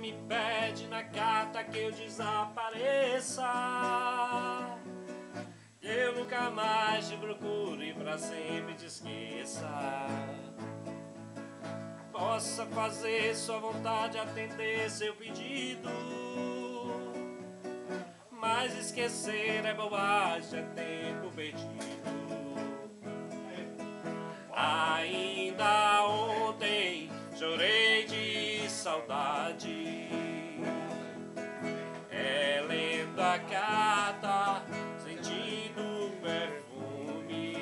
me pede na carta que eu desapareça, que eu nunca mais te procure e pra sempre te esqueça. Possa fazer sua vontade, atender seu pedido, mas esquecer é bobagem, é tempo perdido. Ainda ontem chorei de saudade, lendo a carta, sentindo o perfume.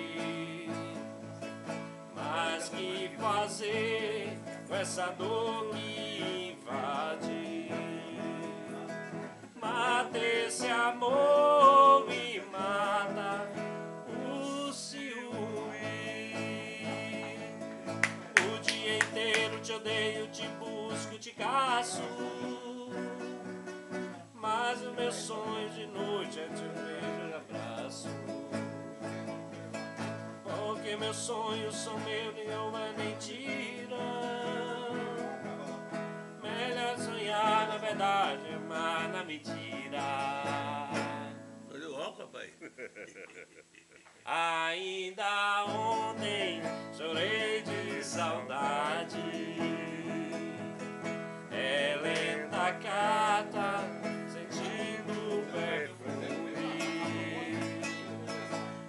Mas que fazer com essa dor que invade? Mata esse amor, me mata o ciúme. O dia inteiro te odeio, te busco, te caço, mas os meus sonhos de noite é te beijo e abraço. Porque meus sonhos são meus, nenhuma mentira. Melhor sonhar na verdade, amar na mentira. Tudo bom, papai? Ainda ontem chorei de saudade, lendo a carta, sentindo o perfume.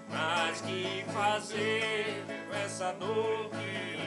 Mas que fazer com essa dor que